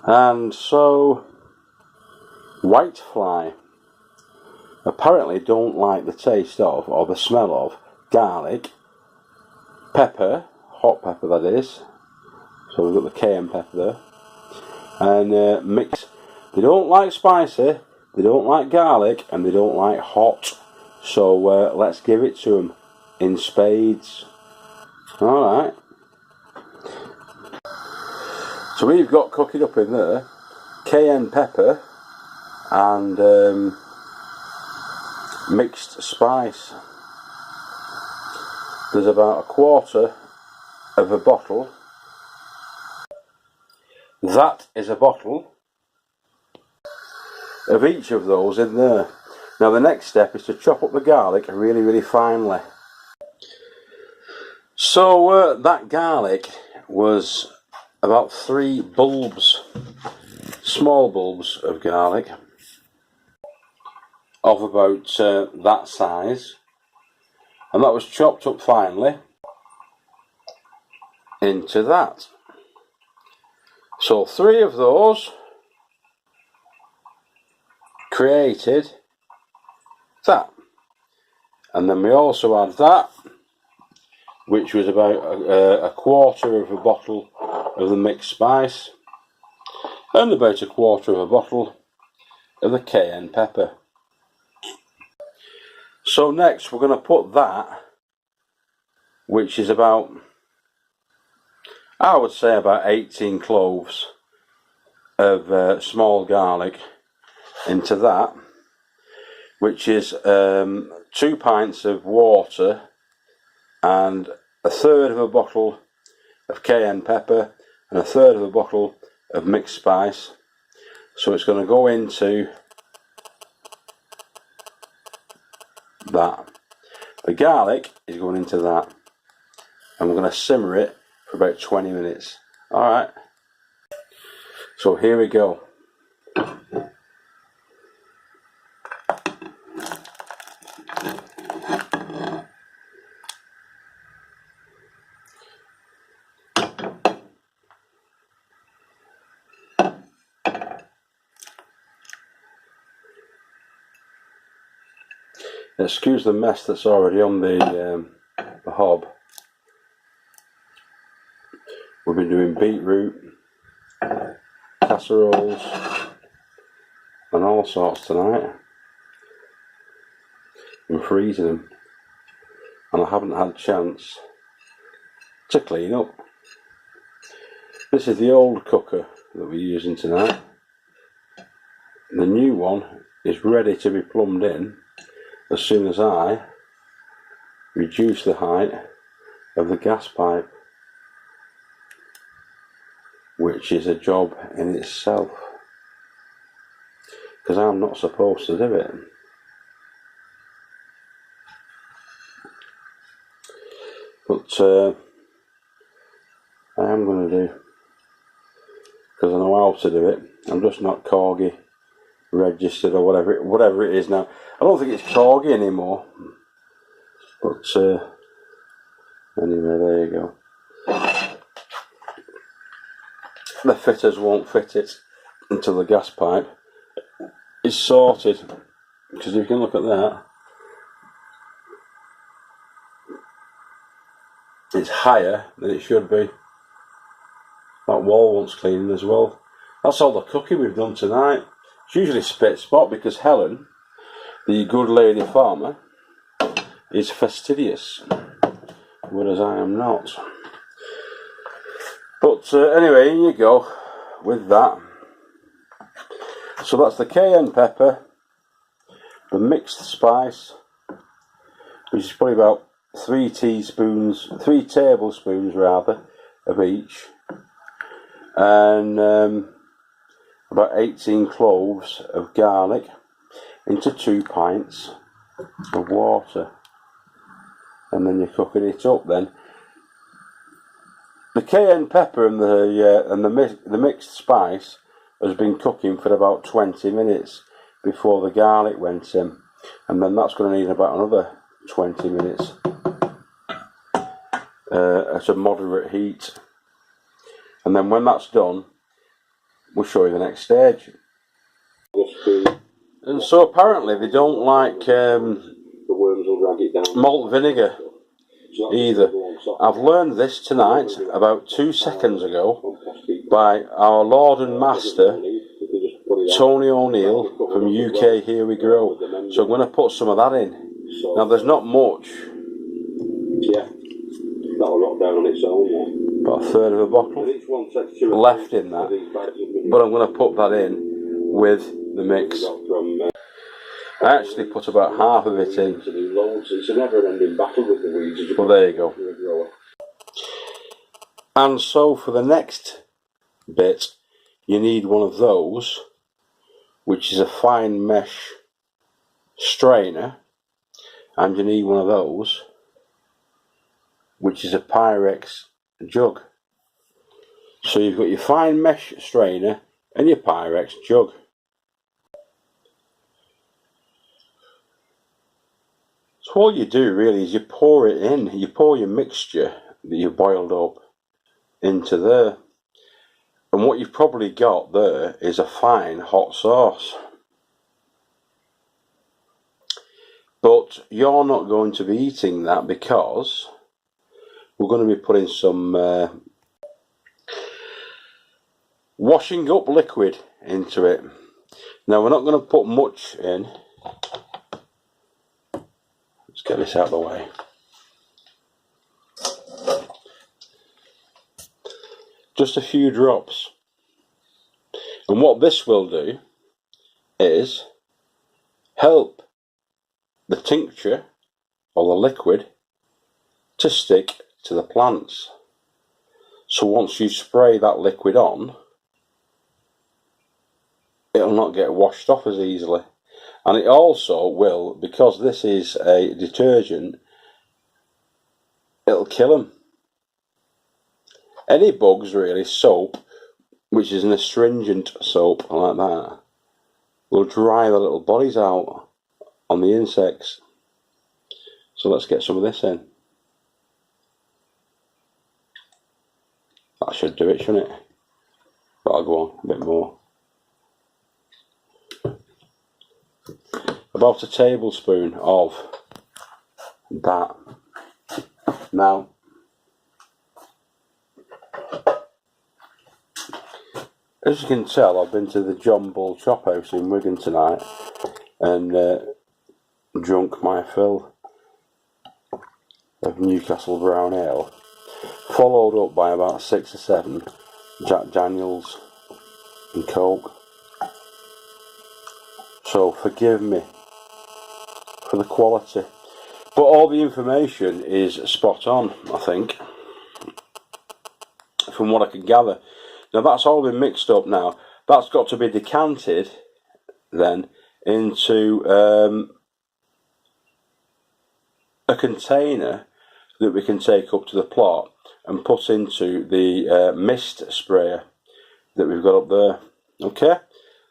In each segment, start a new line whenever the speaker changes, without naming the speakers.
And so, whitefly apparently don't like the taste of, or the smell of, garlic, pepper, hot pepper that is, so we've got the cayenne pepper there, and mix. They don't like spicy, they don't like garlic, and they don't like hot, so let's give it to them in spades. Alright, so we've got cooking up in there cayenne pepper and mixed spice. There's about a quarter of a bottle. That is a bottle of each of those in there. Now the next step is to chop up the garlic really finely. So that garlic was about 3 bulbs, small bulbs of garlic of about that size, and that was chopped up finely into that. So 3 of those created that, and then we also had that, which was about a quarter of a bottle of the mixed spice and about a quarter of a bottle of the cayenne pepper. So next we're going to put that, which is about, I would say about 18 cloves of small garlic, into that, which is 2 pints of water and a third of a bottle of cayenne pepper and a third of a bottle of mixed spice. So it's going to go into that. The garlic is going into that, and we're going to simmer it for about 20 minutes. Alright, so here we go. Excuse the mess that's already on the hob. We've been doing beetroot, casseroles and all sorts tonight. I'm freezing them, and I haven't had a chance to clean up. This is the old cooker that we're using tonight. The new one is ready to be plumbed in as soon as I reduce the height of the gas pipe, which is a job in itself, because I'm not supposed to do it. But I am going to do, because I know how to do it. I'm just not Corgi registered or whatever it is now. I don't think it's Corgi anymore. But anyway, there you go. The fitters won't fit it until the gas pipe is sorted, because you can look at that. It's higher than it should be. That wall wants cleaning as well. That's all the cooking we've done tonight. It's usually spit spot because Helen, the good lady farmer, is fastidious, whereas I am not. But anyway, here you go with that. So that's the cayenne pepper, the mixed spice, which is probably about 3 tablespoons rather, of each, and about 18 cloves of garlic into 2 pints of water, and then you're cooking it up. Then the cayenne pepper and the mixed spice has been cooking for about 20 minutes before the garlic went in, and then that's going to need about another 20 minutes at a moderate heat. And then when that's done, we'll show you the next stage. And so apparently they don't like malt vinegar either. I've learned this tonight about 2 seconds ago by our Lord and Master Tony O'Neill from UK Here We Grow. So I'm going to put some of that in. Now there's not much.
Yeah, that'll rot down on its own.
About a third of a bottle left in that. But I'm going to put that in with the mix. I actually put about half of it in.
It's a never-ending battle with the weeds.
Well, there you go. And so for the next bit, you need one of those, which is a fine mesh strainer, and you need one of those, which is a Pyrex jug. So you've got your fine mesh strainer and your Pyrex jug. So all you do really is you pour it in, you pour your mixture that you've boiled up into there. And what you've probably got there is a fine hot sauce. But you're not going to be eating that because we're going to be putting some washing up liquid into it. Now we're not going to put much in. Let's get this out of the way. Just a few drops. And what this will do is help the tincture or the liquid to stick to the plants. So once you spray that liquid on, it'll not get washed off as easily. And it also will, because this is a detergent, it'll kill them. Any bugs really, soap, which is an astringent soap like that, will dry the little bodies out on the insects. So let's get some of this in. That should do it, shouldn't it? But I'll go on a bit more. About a tablespoon of that. Now, as you can tell, I've been to the John Bull Chop House in Wigan tonight and drunk my fill of Newcastle Brown Ale, followed up by about 6 or 7 Jack Daniels and Coke. So forgive me for the quality, but all the information is spot on, I think, from what I can gather. Now that's all been mixed up now. That's got to be decanted then into a container that we can take up to the plot and put into the mist sprayer that we've got up there. Okay,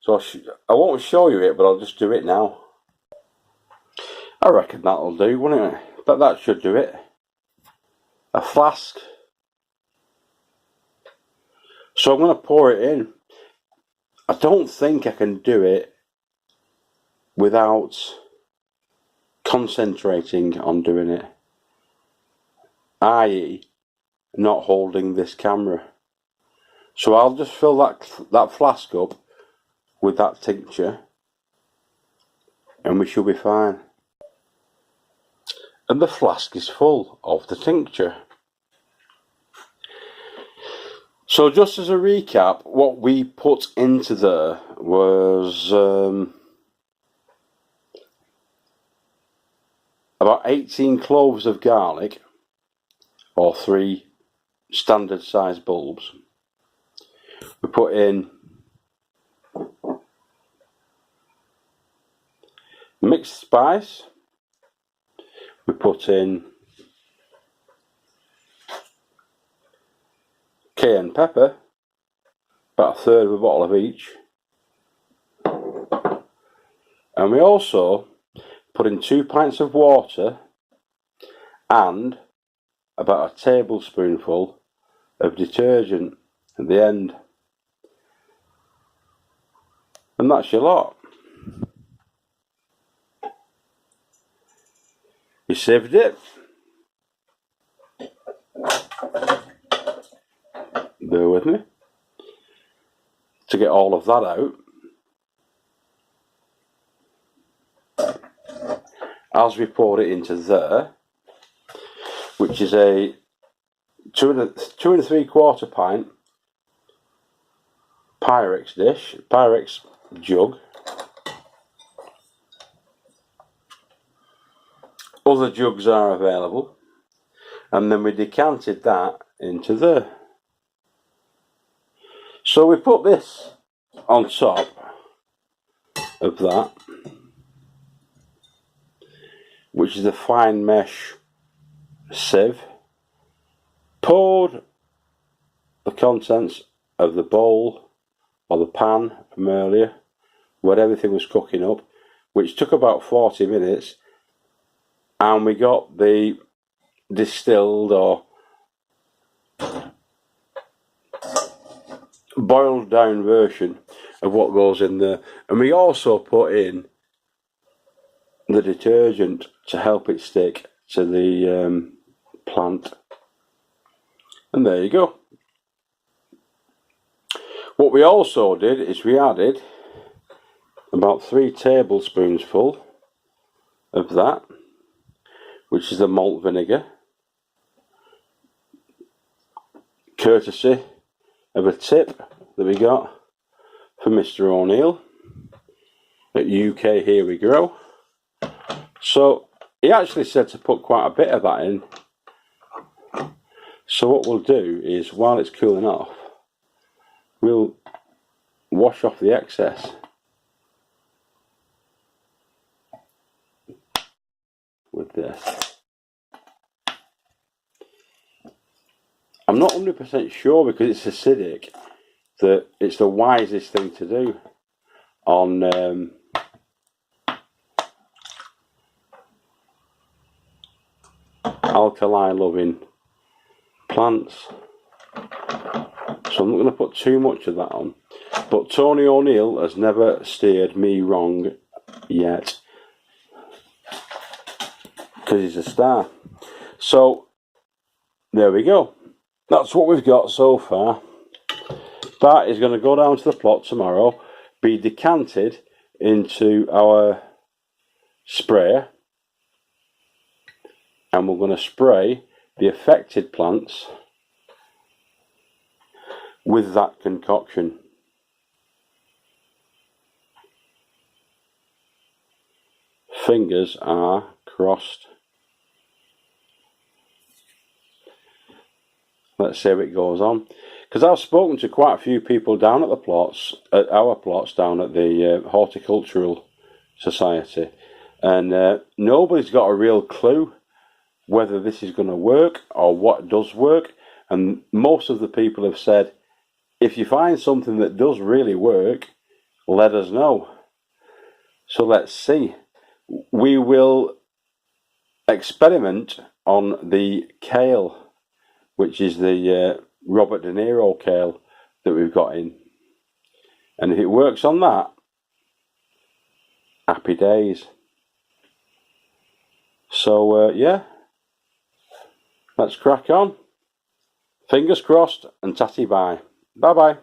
so I won't show you it, but I'll just do it now. I reckon that'll do, won't it? But that should do it. A flask. So I'm going to pour it in. I don't think I can do it without concentrating on doing it, i.e. not holding this camera. So I'll just fill that flask up with that tincture and we should be fine. And the flask is full of the tincture. So just as a recap, what we put into there was about 18 cloves of garlic, or 3 standard size bulbs. We put in mixed spice. We put in cayenne pepper, about a third of a bottle of each. And we also put in 2 pints of water and about a tablespoonful of detergent at the end. And that's your lot. You sieved it. Bear with me. To get all of that out. As we poured it into there, which is a 2 3/4 pint Pyrex jug. Other jugs are available, and then we decanted that into there. So we put this on top of that, which is a fine mesh sieve, poured the contents of the bowl or the pan from earlier, where everything was cooking up, which took about 40 minutes, and we got the distilled or boiled down version of what goes in there. And we also put in the detergent to help it stick to the plant. And there you go. What we also did is we added about 3 tablespoons of that, which is the malt vinegar, courtesy of a tip that we got from Mr. O'Neill at UK Here We Grow. So he actually said to put quite a bit of that in. So what we'll do is, while it's cooling off, we'll wash off the excess with this. I'm not 100% sure, because it's acidic, that it's the wisest thing to do on alkali loving plants. So I'm not going to put too much of that on. But Tony O'Neill has never steered me wrong yet, because he's a star. So there we go. That's what we've got so far. That is going to go down to the plot tomorrow, be decanted into our sprayer, and we're going to spray the affected plants with that concoction. Fingers are crossed. Let's see how it goes on, because I've spoken to quite a few people down at the plots, at our plots down at the Horticultural Society, and nobody's got a real clue whether this is going to work or what does work. And most of the people have said, if you find something that does really work, let us know. So let's see. We will experiment on the kale, which is the Robert De Niro kale that we've got in. And if it works on that, happy days. So yeah, let's crack on. Fingers crossed and tatty bye. Bye bye.